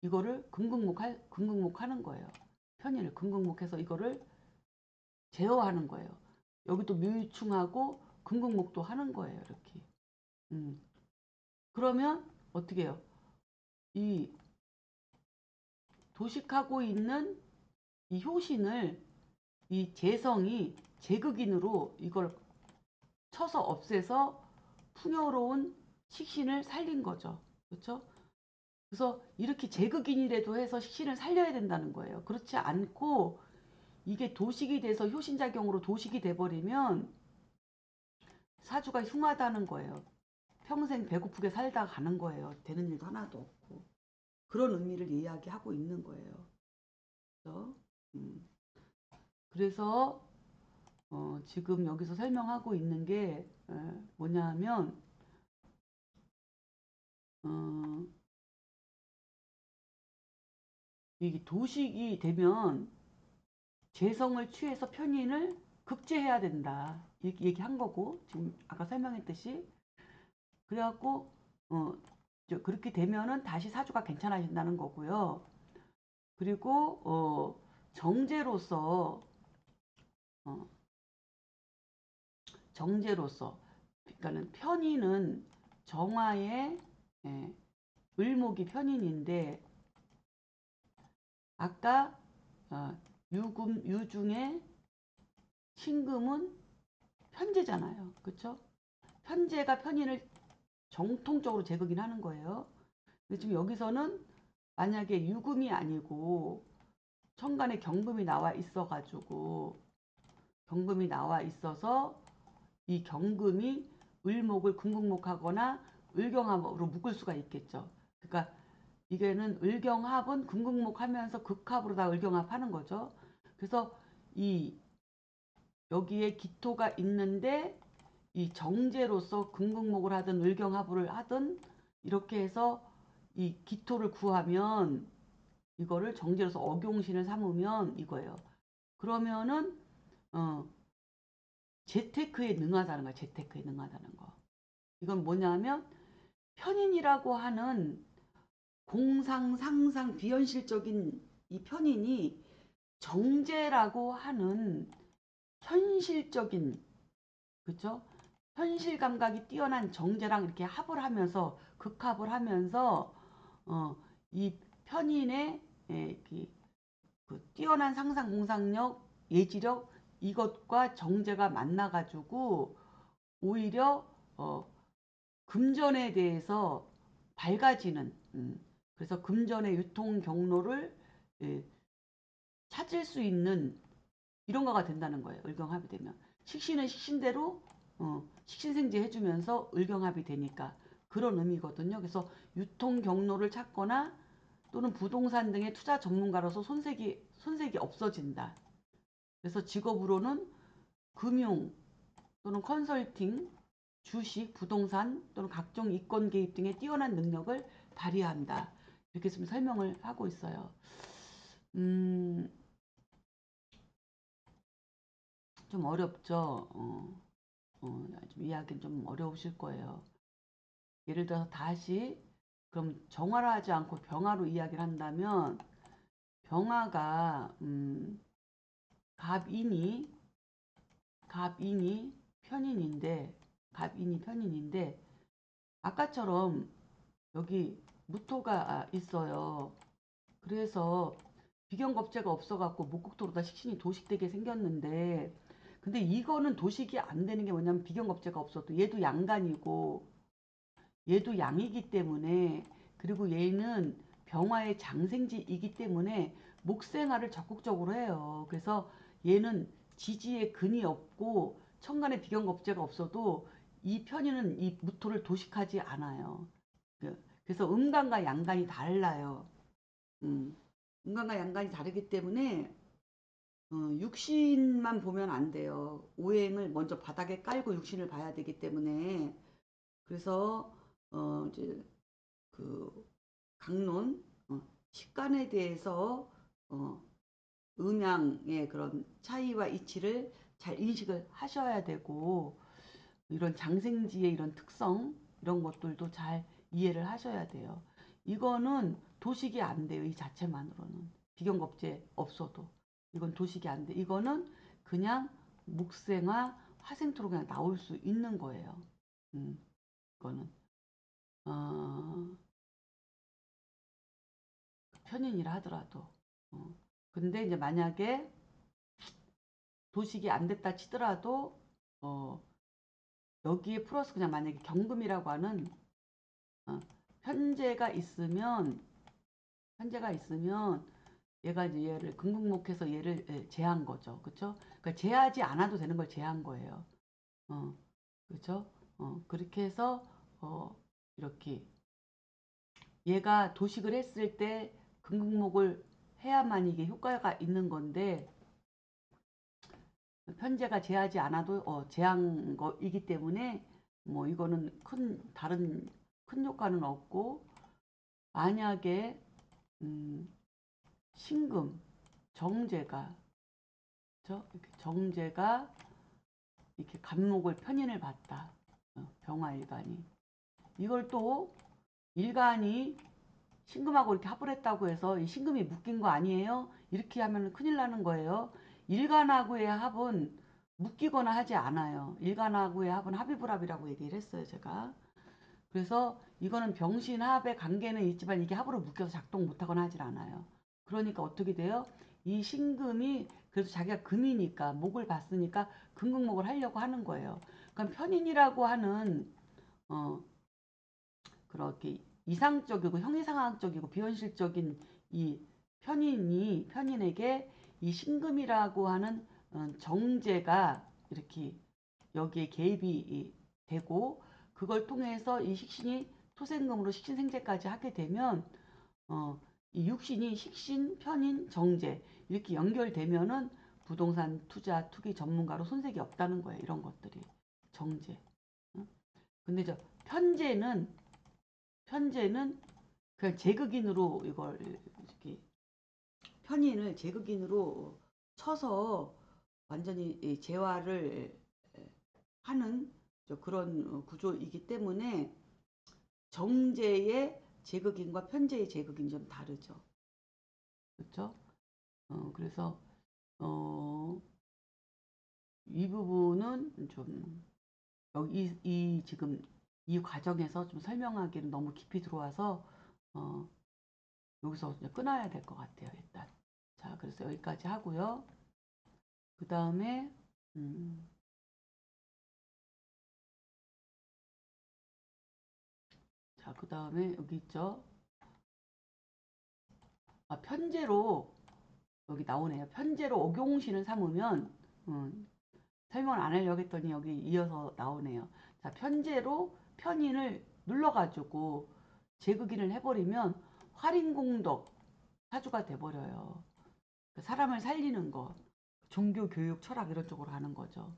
이거를 금극목하는 거예요. 편의를 금극목해서 이거를 제어하는 거예요. 여기도 묘유충하고 금극목도 하는 거예요. 이렇게. 음. 그러면 어떻게 해요? 이 도식하고 있는 이 효신을 이 재성이 제극인으로 이걸 쳐서 없애서 풍요로운 식신을 살린 거죠. 그렇죠? 그래서 이렇게 제극인이라도 해서 식신을 살려야 된다는 거예요. 그렇지 않고 이게 도식이 돼서 효신작용으로 도식이 돼버리면 사주가 흉하다는 거예요. 평생 배고프게 살다 가는 거예요. 되는 일도 하나도 없고. 그런 의미를 이야기하고 있는 거예요. 그래서, 음, 그래서 지금 여기서 설명하고 있는 게 뭐냐 하면 어, 이게 도식이 되면 재성을 취해서 편인을 급제해야 된다. 이렇게 얘기한 거고 지금 아까 설명했듯이 그래갖고 그렇게 되면은 다시 사주가 괜찮아진다는 거고요. 그리고 정제로서 어, 정제로서 그러니까는 편인은 정화의 예, 을목이 편인인데 아까 유중에 신금은 편제잖아요. 그렇죠? 편제가 편인을 정통적으로 제거긴 하는 거예요. 근데 지금 여기서는 만약에 유금이 아니고 천간에 경금이 나와 있어가지고 경금이 나와 있어서 이 경금이 을목을 금극목하거나 을경합으로 묶을 수가 있겠죠. 그러니까 이게는 을경합은 금극목하면서 극합으로 다 을경합하는 거죠. 그래서 이 여기에 기토가 있는데 이 정제로서 금극목을 하든 을경합을 하든 이렇게 해서 이 기토를 구하면 이거를 정제로서 억용신을 삼으면 이거예요. 그러면은 어, 재테크에 능하다는 거야. 재테크에 능하다는 거. 이건 뭐냐면 편인이라고 하는 공상, 상상, 비현실적인 이 편인이 정제라고 하는 현실적인 그쵸? 현실 감각이 뛰어난 정제랑 이렇게 합을 하면서 극합을 하면서 이 편인의 그 뛰어난 상상 공상력, 예지력 이것과 정제가 만나가지고 오히려 금전에 대해서 밝아지는 그래서 금전의 유통 경로를 예, 찾을 수 있는 이런 거가 된다는 거예요. 을경합이 되면 식신은 식신대로 식신생지 해주면서 을경합이 되니까 그런 의미거든요. 그래서 유통 경로를 찾거나 또는 부동산 등의 투자 전문가로서 손색이 없어진다. 그래서 직업으로는 금융 또는 컨설팅, 주식, 부동산 또는 각종 이권 개입 등의 뛰어난 능력을 발휘한다. 이렇게 지금 설명을 하고 있어요. 음, 좀 어렵죠. 좀 이해하기는 좀 어려우실 거예요. 예를 들어서 다시 그럼 정화를 하지 않고 병화로 이야기를 한다면 병화가 갑인이 갑인이 편인인데 갑인이 편인인데 아까처럼 여기 무토가 있어요. 그래서 비경겁제가 없어갖고 목국토로다 식신이 도식되게 생겼는데 근데 이거는 도식이 안 되는 게 뭐냐면 비경겁제가 없어도 얘도 양간이고 얘도 양이기 때문에 그리고 얘는 병화의 장생지이기 때문에 목생활을 적극적으로 해요. 그래서 얘는 지지에 근이 없고 천간에 비경겁제가 없어도 이 편인은 이 무토를 도식하지 않아요. 그래서 음간과 양간이 달라요. 음, 음간과 양간이 다르기 때문에 육신만 보면 안 돼요. 오행을 먼저 바닥에 깔고 육신을 봐야 되기 때문에 그래서 이제 그 강론 식간에 대해서 어, 음양의 그런 차이와 이치를 잘 인식을 하셔야 되고 이런 장생지의 이런 특성 이런 것들도 잘 이해를 하셔야 돼요. 이거는 도식이 안 돼요. 이 자체만으로는 비경겁제 없어도 이건 도식이 안 돼. 이거는 그냥 묵생화 화생토로 그냥 나올 수 있는 거예요. 이거는 어, 편인이라 하더라도 근데 이제 만약에 도식이 안 됐다 치더라도 어, 여기에 플러스 그냥 만약에 경금이라고 하는 어, 현재가 있으면 얘가 이제 얘를 금극목해서 얘를 제한 거죠. 그쵸? 그러니까 제하지 않아도 되는 걸 제한 거예요. 그쵸? 그렇게 해서 이렇게 얘가 도식을 했을 때 금극목을 해야만 이게 효과가 있는 건데 편제가 제하지 않아도 제한 거이기 때문에 뭐 이거는 다른 큰 효과는 없고 만약에 신금 정제가 그렇죠? 이렇게 정제가 이렇게 간목을 편인을 봤다. 병화일간이 이걸 또 일간이 신금하고 이렇게 합을 했다고 해서 이 신금이 묶인 거 아니에요? 이렇게 하면 큰일 나는 거예요. 일간하고의 합은 묶이거나 하지 않아요. 일간하고의 합은 합이불합이라고 얘기를 했어요, 제가. 그래서 이거는 병신합의 관계는 있지만 이게 합으로 묶여서 작동 못하거나 하질 않아요. 그러니까 어떻게 돼요? 이 신금이 그래도 자기가 금이니까 목을 봤으니까 금극목을 하려고 하는 거예요. 그럼 편인이라고 하는 어, 그렇게 이상적이고 형이상학적이고 비현실적인 이 편인에게 이 신금이라고 하는 정제가 이렇게 여기에 개입이 되고 그걸 통해서 이 식신이 토생금으로 식신생제까지 하게 되면 이 육신이 식신, 편인, 정제 이렇게 연결되면은 부동산 투자, 투기 전문가로 손색이 없다는 거예요. 이런 것들이 정제. 근데 저 편제는 그냥 제극인으로 이걸 이렇게 편인을 제극인으로 쳐서 완전히 재화를 하는 그런 구조이기 때문에 정제의 제극인과 편제의 제극인 좀 다르죠. 그렇죠? 그래서 어, 이 부분은 좀 여기 지금 이 과정에서 좀 설명하기는 너무 깊이 들어와서 어, 여기서 끊어야 될 것 같아요. 일단 자 그래서 여기까지 하고요. 그 다음에 자 그 다음에 여기 있죠. 편제로 여기 나오네요. 편제로 옥용신을 삼으면 설명을 안 하려고 했더니 여기 이어서 나오네요. 자, 편제로 편인을 눌러가지고 제극인을 해버리면 활인공덕 사주가 돼버려요. 사람을 살리는 거, 종교, 교육, 철학 이런 쪽으로 하는 거죠.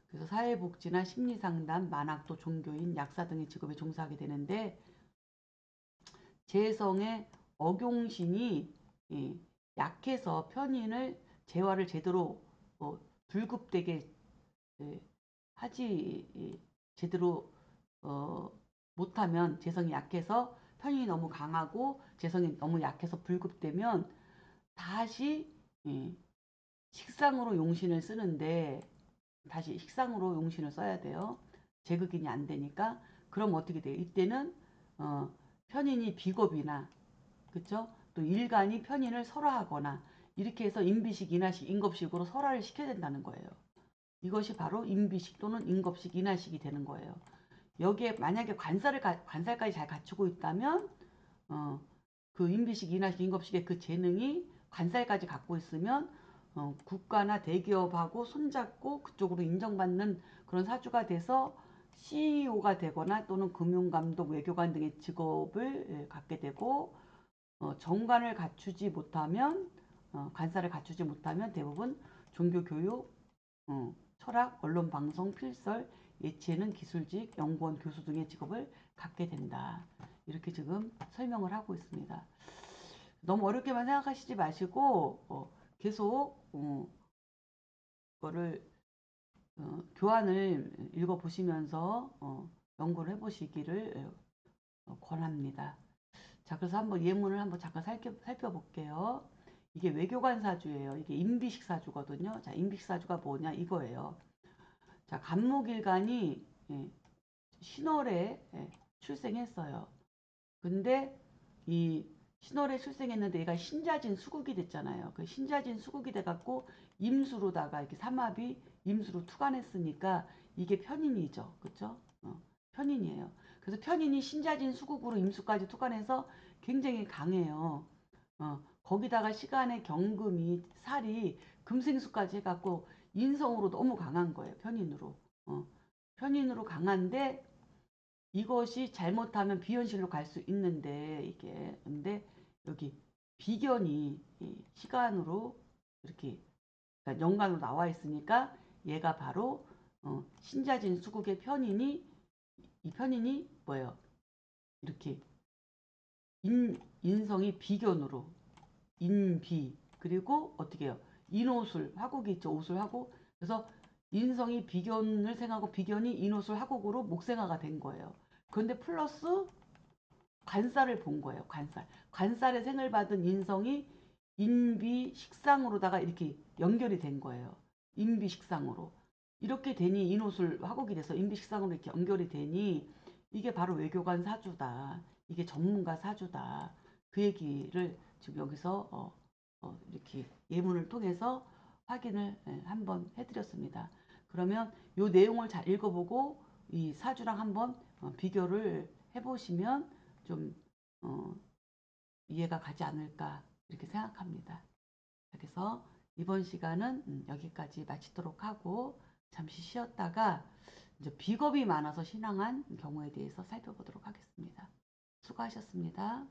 그래서 사회복지나 심리상담, 만학도, 종교인, 약사 등의 직업에 종사하게 되는데 재성의 억용신이 약해서 편인을 재화를 제대로 불급되게 하지 제대로 못하면 재성이 약해서 편인이 너무 강하고 재성이 너무 약해서 불급되면 다시 식상으로 용신을 쓰는데 다시 식상으로 용신을 써야 돼요. 제극인이 안 되니까 그럼 어떻게 돼요? 이때는 편인이 비겁이나 그쵸? 또 일간이 편인을 설화하거나 이렇게 해서 인비식, 인하식, 인겁식으로 설화를 시켜야 된다는 거예요. 이것이 바로 인비식 또는 인겁식, 인하식이 되는 거예요. 여기에 만약에 관살까지 잘 갖추고 있다면 그 인비식, 인하식, 인겁식의 그 재능이 관살까지 갖고 있으면 국가나 대기업하고 손잡고 그쪽으로 인정받는 그런 사주가 돼서 CEO가 되거나 또는 금융감독, 외교관 등의 직업을 갖게 되고 정관을 갖추지 못하면 관사를 갖추지 못하면 대부분 종교교육, 철학, 언론, 방송, 필설, 예체능, 기술직, 연구원, 교수 등의 직업을 갖게 된다. 이렇게 지금 설명을 하고 있습니다. 너무 어렵게만 생각하시지 마시고 계속 그거를 교환을 읽어보시면서 연구를 해보시기를 권합니다. 자, 그래서 한번 예문을 한번 잠깐 살펴볼게요. 이게 외교관 사주예요. 이게 임비식 사주거든요. 자, 임비식 사주가 뭐냐 이거예요. 자, 간목일간이 신월에 출생했어요. 근데 이 신월에 출생했는데 얘가 신자진 수국이 됐잖아요. 그 신자진 수국이 돼갖고 임수로다가 이렇게 삼합이 임수로 투관했으니까 이게 편인이죠. 그쵸? 편인이에요. 그래서 편인이 신자진 수국으로 임수까지 투관해서 굉장히 강해요. 거기다가 시간의 경금이 살이 금생수까지 해갖고 인성으로 너무 강한 거예요. 편인으로. 편인으로 강한데 이것이 잘못하면 비현실로 갈 수 있는데 이게 근데 여기 비견이 시간으로 이렇게 그러니까 연간으로 나와 있으니까 얘가 바로 신자진 수국의 편인이 이 편인이 뭐예요? 이렇게 인성이 비견으로 인비 그리고 어떻게 해요? 인오술 화국이 있죠. 오술 화국 그래서 인성이 비견을 생하고 비견이 인오술 화국으로 목생화가 된 거예요. 그런데 플러스 관살을 본 거예요. 관살. 관살의 생을 받은 인성이 인비 식상으로다가 이렇게 연결이 된 거예요. 인비 식상으로. 이렇게 되니 인오술 화국이 돼서 인비 식상으로 이렇게 연결이 되니 이게 바로 외교관 사주다. 이게 전문가 사주다. 그 얘기를 지금 여기서 이렇게 예문을 통해서 확인을 한번 해드렸습니다. 그러면 이 내용을 잘 읽어보고 이 사주랑 한번 비교를 해보시면 좀 이해가 가지 않을까 이렇게 생각합니다. 그래서 이번 시간은 여기까지 마치도록 하고 잠시 쉬었다가 이제 비겁이 많아서 신앙한 경우에 대해서 살펴보도록 하겠습니다. 수고하셨습니다.